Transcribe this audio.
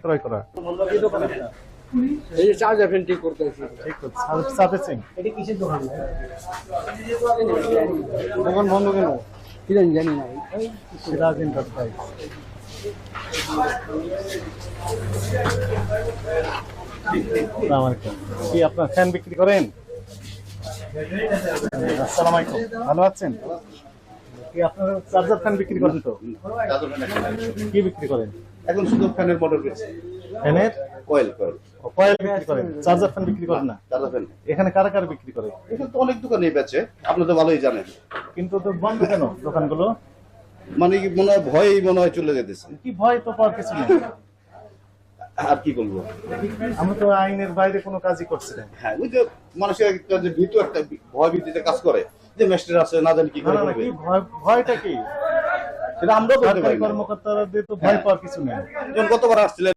ক্রয় করা এই দোকান একটা এই যে চার্জার ফ্যান ঠিক করতেছি। ঠিক আছে সার্ভিসিং এটা কিসের দোকান? দোকান বন্ধ কেন? কি জানি জানি না। সিরাজ এন্টারপ্রাইজ। আসসালামু আলাইকুম। কি আপনার ফ্যান বিক্রি করেন? আসসালামু আলাইকুম, ভালো আছেন? কি আপনার চার্জার ফ্যান বিক্রি করেন? তো কি বিক্রি করেন এখন? শুধু ফ্যানের মডেল রয়েছে, ফ্যানের কয়েল কয়েল বিক্রি করেন, চার্জার ফ্যান বিক্রি করেন না? দাদা ফ্যান এখানে কারা কারা বিক্রি করে? এখানে তো অনেক দোকানে বেচে, আপনি তো ভালোই জানেন। কিন্তু তো বন্ধ কেন দোকানগুলো? মানে কি মনে হয় ভয়েই মনে হয় চলে যেতেছে। কি ভয় তো পাওয়ার কিছু নেই। আর কি বলবো, আমরা তো আইনের বাইরে কোনো কাজই করছি না। হ্যাঁ ওই যে মানুষের একটা যে ভীত একটা ভয় ভীতিতে কাজ করে, যে মেস্টার আছে না জানি কি করে না, না, করবে, কি ভয়টা কি? সেটা আমরাও বলতে সরকারি পারি না। কর্মকর্তাদের তো ভয় পাওয়ার কিছু নেই। যখন গতবার আসছিলেন